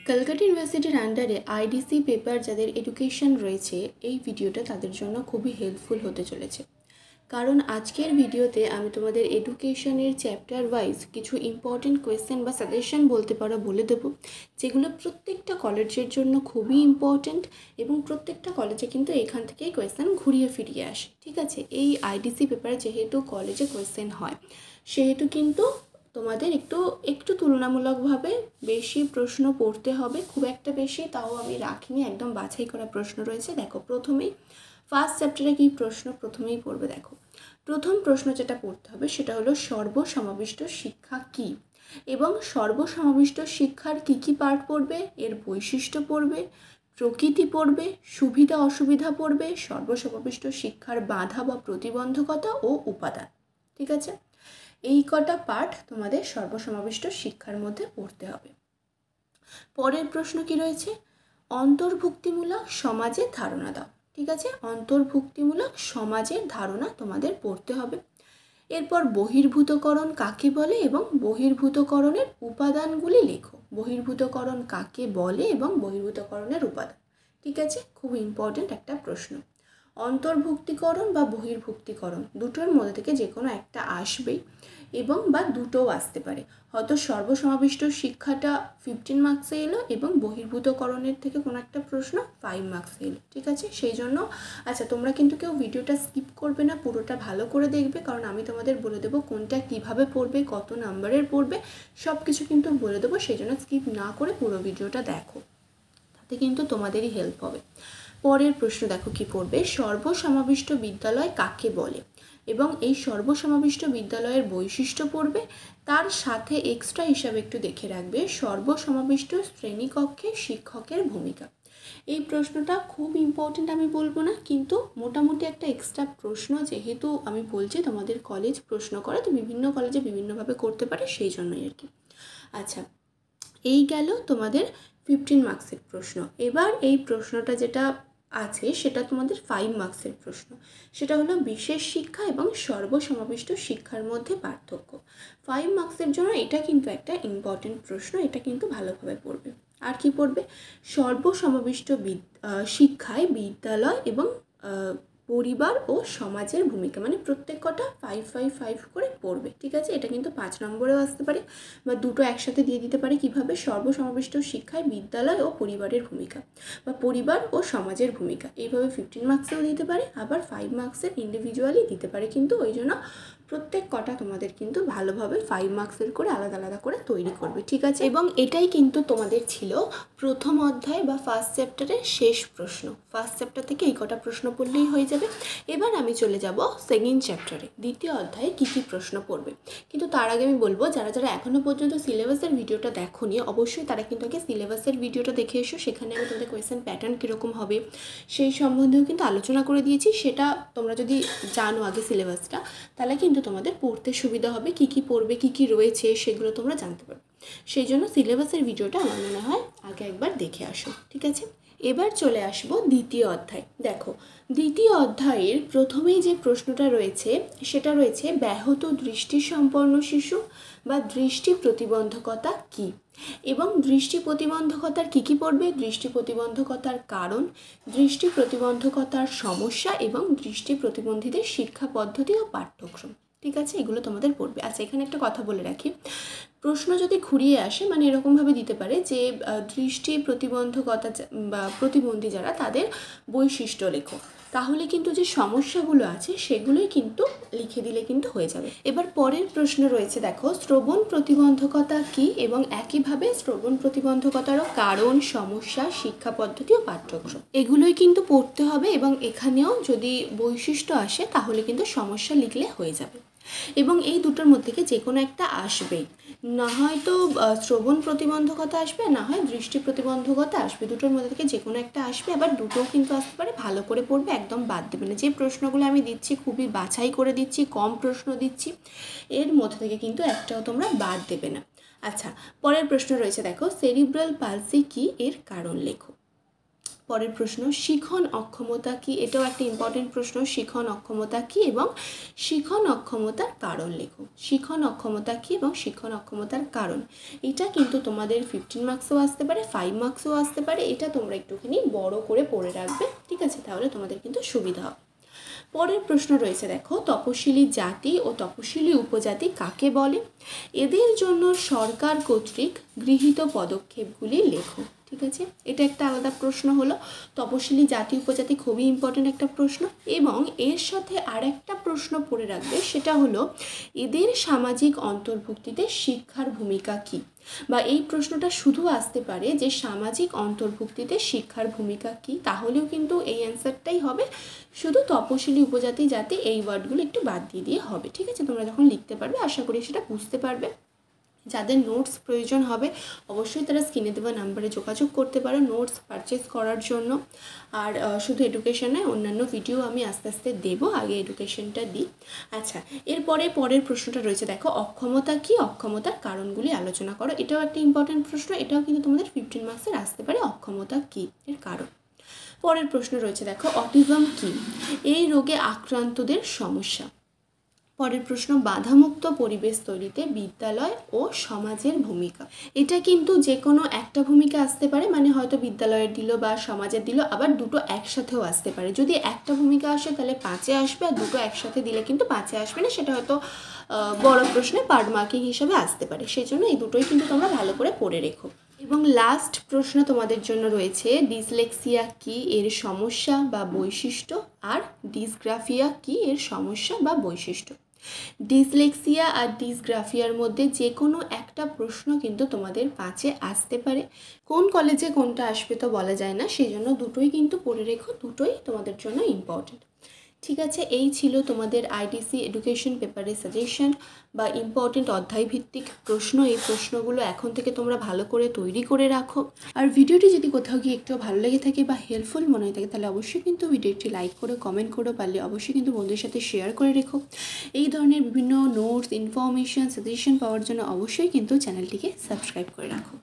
কলকাতা ইউনিভার্সিটির আন্ডারে IDC paper যাদের এডুকেশন রয়েছে, এই ভিডিওটা তাদের জন্য খুবই হেল্পফুল হতে চলেছে। কারণ আজকের ভিডিওতে আমি তোমাদের এডুকেশনের চ্যাপ্টার ওয়াইজ কিছু ইম্পর্টেন্ট কোয়েশ্চেন বা সাজেশন বলতে পারো বলে দেবো, যেগুলো প্রত্যেকটা কলেজের জন্য খুবই ইম্পর্টেন্ট এবং প্রত্যেকটা কলেজে কিন্তু এখান থেকেই কোয়েশ্চেন ঘুরিয়ে ফিরিয়ে আসে। ঠিক আছে, এই আইডিসি পেপারে যেহেতু কলেজে কোয়েশ্চেন হয়, সেহেতু কিন্তু তোমাদের একটু তুলনামূলকভাবে বেশি প্রশ্ন পড়তে হবে। খুব একটা বেশি তাও আমি রাখিনি, একদম বাছাই করা প্রশ্ন রয়েছে। দেখো, প্রথমেই ফার্স্ট চ্যাপ্টারে কী প্রশ্ন প্রথমেই পড়বে। দেখো, প্রথম প্রশ্ন যেটা পড়তে হবে সেটা হলো সর্বসমাবিষ্ট শিক্ষা কী, এবং সর্বসমাবিষ্ট শিক্ষার কী কী পার্ট পড়বে, এর বৈশিষ্ট্য পড়বে, প্রকৃতি পড়বে, সুবিধা অসুবিধা পড়বে, সর্বসমাবিষ্ট শিক্ষার বাধা বা প্রতিবন্ধকতা ও উপাদান। ঠিক আছে, এই কটা পার্ট তোমাদের সর্বসমাবিষ্ট শিক্ষার মধ্যে পড়তে হবে। পরের প্রশ্ন কি রয়েছে, অন্তর্ভুক্তিমূলক সমাজের ধারণা দাও। ঠিক আছে, অন্তর্ভুক্তিমূলক সমাজের ধারণা তোমাদের পড়তে হবে। এরপর বহির্ভূতকরণ কাকে বলে এবং বহির্ভূতকরণের উপাদানগুলি লেখো। বহির্ভূতকরণ কাকে বলে এবং বহির্ভূতকরণের উপাদান। ঠিক আছে, খুব ইম্পর্টেন্ট একটা প্রশ্ন। অন্তর্ভুক্তিকরণ বা বহির্ভুক্তিকরণ দুটোর মধ্যে থেকে যে কোনো একটা আসবেই, এবং বা দুটোও আসতে পারে। হয়তো সর্বসমাবিষ্ট শিক্ষাটা 15 মার্কসে এলো এবং বহির্ভূতকরণের থেকে কোনো একটা প্রশ্ন 5 মার্কসে এলো। ঠিক আছে, সেই জন্য আচ্ছা, তোমরা কিন্তু কেউ ভিডিওটা স্কিপ করবে না, পুরোটা ভালো করে দেখবে, কারণ আমি তোমাদের বলে দেবো কোনটা কিভাবে পড়বে, কত নাম্বারের পড়বে, সব কিছু কিন্তু বলে দেবো। সেই জন্য স্কিপ না করে পুরো ভিডিওটা দেখো, তাতে কিন্তু তোমাদেরই হেল্প হবে। পরের প্রশ্ন দেখো কি পড়বে, সর্বসমাবিষ্ট বিদ্যালয় কাকে বলে এবং এই সর্বসমাবিষ্ট বিদ্যালয়ের বৈশিষ্ট্য পড়বে। তার সাথে এক্সট্রা হিসাবে একটু দেখে রাখবে সর্বসমাবিষ্ট শ্রেণীকক্ষে শিক্ষকের ভূমিকা। এই প্রশ্নটা খুব ইম্পর্টেন্ট আমি বলবো না, কিন্তু মোটামুটি একটা এক্সট্রা প্রশ্ন, যেহেতু আমি বলছি তোমাদের কলেজ প্রশ্ন করে, তো বিভিন্ন কলেজে বিভিন্নভাবে করতে পারে, সেই জন্যই আর কি। আচ্ছা, এই গেল তোমাদের 15 মার্কসের প্রশ্ন। এবার এই প্রশ্নটা যেটা আছে সেটা তোমাদের 5 মার্কসের প্রশ্ন। সেটা হলো বিশেষ শিক্ষা এবং সর্বসমাবিষ্ট শিক্ষার মধ্যে পার্থক্য। 5 মার্কসের জন্য এটা কিন্তু একটা ইম্পর্টেন্ট প্রশ্ন, এটা কিন্তু ভালোভাবে পড়বে। আর কি পড়বে, সর্বসমাবিষ্ট শিক্ষায় বিদ্যালয় এবং পরিবার ও সমাজের ভূমিকা, মানে প্রত্যেক কটা 5 করে পড়বে। ঠিক আছে, এটা কিন্তু 5 নম্বরেও আসতে পারে বা দুটো একসাথে দিয়ে দিতে পারে। কিভাবে, সর্বসমাবিষ্ট শিক্ষায় বিদ্যালয় ও পরিবারের ভূমিকা বা পরিবার ও সমাজের ভূমিকা, এইভাবে 15 মার্কসেও দিতে পারে, আবার 5 মার্কসের ইন্ডিভিজুয়ালি দিতে পারে। কিন্তু ওই জন্য প্রত্যেক কটা তোমাদের কিন্তু ভালোভাবে 5 মার্কসের করে আলাদা আলাদা করে তৈরি করবে। ঠিক আছে, এবং এটাই কিন্তু তোমাদের ছিল প্রথম অধ্যায় বা ফার্স্ট চ্যাপ্টারের শেষ প্রশ্ন। ফার্স্ট চ্যাপ্টার থেকে এই কটা প্রশ্ন পড়লেই হয়ে যাবে। এবার আমি চলে যাব সেকেন্ড চ্যাপ্টারে, দ্বিতীয় অধ্যায়ে কী কী প্রশ্ন পড়বে। কিন্তু তার আগে আমি বলবো, যারা যারা এখনও পর্যন্ত সিলেবাসের ভিডিওটা দেখোনি, অবশ্যই তারা কিন্তু আগে সিলেবাসের ভিডিওটা দেখে এসো। সেখানে আমি তোমাদের কোয়েশ্চেন প্যাটার্ন কীরকম হবে সেই সম্বন্ধেও কিন্তু আলোচনা করে দিয়েছি। সেটা তোমরা যদি জানো আগে সিলেবাসটা, তাহলে কিন্তু তোমাদের পড়তে সুবিধা হবে। কী কী পড়বে, কী কী রয়েছে, সেগুলো তোমরা জানতে পারবে। সেই জন্য সিলেবাসের ভিডিওটা আমার মনে হয় আগে একবার দেখে আসো। ঠিক আছে, এবার চলে আসবো দ্বিতীয় অধ্যায়। দেখো, দ্বিতীয় অধ্যায়ের প্রথমেই যে প্রশ্নটা রয়েছে সেটা রয়েছে ব্যাহত দৃষ্টিসম্পন্ন শিশু বা দৃষ্টি প্রতিবন্ধকতা কী, এবং দৃষ্টি প্রতিবন্ধকতার কী কী পড়বে, দৃষ্টি প্রতিবন্ধকতার কারণ, দৃষ্টি প্রতিবন্ধকতার সমস্যা এবং দৃষ্টি প্রতিবন্ধীদের শিক্ষা পদ্ধতি ও পাঠ্যক্রম। ঠিক আছে, এগুলো তোমাদের পড়বে। আচ্ছা, এখানে একটা কথা বলে রাখি, প্রশ্ন যদি ঘুরিয়ে আসে, মানে এরকমভাবে দিতে পারে যে দৃষ্টি প্রতিবন্ধকতা বা প্রতিবন্ধী যারা, তাদের বৈশিষ্ট্য লেখো, তাহলে কিন্তু যে সমস্যাগুলো আছে সেগুলোই কিন্তু লিখে দিলে কিন্তু হয়ে যাবে। এবার পরের প্রশ্ন রয়েছে, দেখো, শ্রবণ প্রতিবন্ধকতা কী এবং একইভাবে শ্রবণ প্রতিবন্ধকতারও কারণ, সমস্যা, শিক্ষা পদ্ধতি ও পাঠ্যক্রম, এগুলোই কিন্তু পড়তে হবে। এবং এখানেও যদি বৈশিষ্ট্য আসে তাহলে কিন্তু সমস্যা লিখলে হয়ে যাবে। এবং এই দুটোর মধ্যে থেকে যে কোনো একটা আসবেই, না হয়তো শ্রবণ প্রতিবন্ধকতা আসবে, না হয় দৃষ্টি প্রতিবন্ধকতা আসবে, দুটোর মধ্যে থেকে যে কোনো একটা আসবে। আবার দুটোও কিন্তু আসতে পারে, ভালো করে পড়বে, একদম বাদ দেবে না। যে প্রশ্নগুলো আমি দিচ্ছি খুবই বাছাই করে দিচ্ছি, কম প্রশ্ন দিচ্ছি, এর মধ্যে থেকে কিন্তু একটাও তোমরা বাদ দেবে না। আচ্ছা, পরের প্রশ্ন রয়েছে, দেখো, সেরিব্রাল পালসি কী, এর কারণ লেখো। পরের প্রশ্ন, শিখন অক্ষমতা কি? এটাও একটা ইম্পর্টেন্ট প্রশ্ন। শিখন অক্ষমতা কি এবং শিখন অক্ষমতার কারণ লেখো। শিখন অক্ষমতা কি এবং শিখন অক্ষমতার কারণ, এটা কিন্তু তোমাদের 15 মার্কসও আসতে পারে, 5 মার্কসও আসতে পারে। এটা তোমরা একটুখানি বড় করে পড়ে রাখবে, ঠিক আছে? তাহলে তোমাদের কিন্তু সুবিধা হবে। পরের প্রশ্ন রয়েছে দেখো, তপশিলি জাতি ও তপশিলি উপজাতি কাকে বলে? এদের জন্য সরকার কর্তৃক গৃহীত পদক্ষেপগুলি লেখো, ঠিক আছে? এটা একটা আলাদা প্রশ্ন হলো। তপশিলি জাতি উপজাতি খুবই ইম্পর্টেন্ট একটা প্রশ্ন। এবং এর সাথে আরেকটা প্রশ্ন পড়ে রাখবে, সেটা হলো এদের সামাজিক অন্তর্ভুক্তিতে শিক্ষার ভূমিকা কী? বা এই প্রশ্নটা শুধু আসতে পারে যে সামাজিক অন্তর্ভুক্তিতে শিক্ষার ভূমিকা কী, তাহলেও কিন্তু এই অ্যান্সারটাই হবে। শুধু তপশিলি উপজাতি জাতি এই ওয়ার্ডগুলো একটু বাদ দিয়ে হবে, ঠিক আছে? তোমরা যখন লিখতে পারবে আশা করি সেটা বুঝতে পারবে। যাদের নোটস প্রয়োজন হবে অবশ্যই তারা স্ক্রিনে দেওয়া নাম্বারে যোগাযোগ করতে পারো নোটস পারচেস করার জন্য। আর শুধু এডুকেশন নয়, অন্যান্য ভিডিও আমি আস্তে আস্তে দেবো, আগে এডুকেশনটা দিই। আচ্ছা, এরপরে পরের প্রশ্নটা রয়েছে দেখো, অক্ষমতা কি? অক্ষমতার কারণগুলি আলোচনা করো। এটাও একটা ইম্পর্টেন্ট প্রশ্ন, এটাও কিন্তু তোমাদের 15 মার্কসের আসতে পারে। অক্ষমতা কি এর কারণ। পরের প্রশ্ন রয়েছে দেখো, অটিজম কি? এই রোগে আক্রান্তদের সমস্যা। পরের প্রশ্ন, বাধামুক্ত পরিবেশ তৈরিতে বিদ্যালয় ও সমাজের ভূমিকা। এটা কিন্তু যে কোনো একটা ভূমিকা আসতে পারে, মানে হয়তো বিদ্যালয়ের দিল বা সমাজের দিল, আবার দুটো একসাথেও আসতে পারে। যদি একটা ভূমিকা আসে তাহলে 5-এ আসবে, আর দুটো একসাথে দিলে কিন্তু 5-এ আসবে না। সেটা হয়তো বড় প্রশ্নে পার্ট মার্কিং হিসাবে আসতে পারে। সেই জন্য এই দুটোই কিন্তু তোমরা ভালো করে পড়ে রেখো। এবং লাস্ট প্রশ্ন তোমাদের জন্য রয়েছে, ডিসলেক্সিয়া কি? এর সমস্যা বা বৈশিষ্ট্য। আর ডিসগ্রাফিয়া কি? এর সমস্যা বা বৈশিষ্ট্য। ডিসলেক্সিয়া আর ডিসগ্রাফিয়ার মধ্যে যে কোনো একটা প্রশ্ন কিন্তু তোমাদের 5-এ আসতে পারে। কোন কলেজে কোনটা আসবে তো বলা যায় না, সেই জন্য দুটোই কিন্তু পড়ে রেখো, দুটোই তোমাদের জন্য ইম্পর্টেন্ট। ঠিক আছে, এই ছিল তোমাদের আইডিসি এডুকেশন পেপারের সাজেশন বা ইম্পর্টেন্ট অধ্যায়ভিত্তিক প্রশ্ন। এই প্রশ্নগুলো এখন থেকে তোমরা ভালো করে তৈরি করে রাখো। আর ভিডিওটি যদি কোথাও গিয়ে একটু ভালো লেগে থাকে বা হেল্পফুল মনে হয়ে থাকে তাহলে অবশ্যই কিন্তু ভিডিওটি লাইক করো, কমেন্ট করো, পারলে অবশ্যই কিন্তু বন্ধুদের সাথে শেয়ার করে রেখো। এই ধরনের বিভিন্ন নোটস, ইনফরমেশন, সাজেশন পাওয়ার জন্য অবশ্যই কিন্তু চ্যানেলটিকে সাবস্ক্রাইব করে রাখো।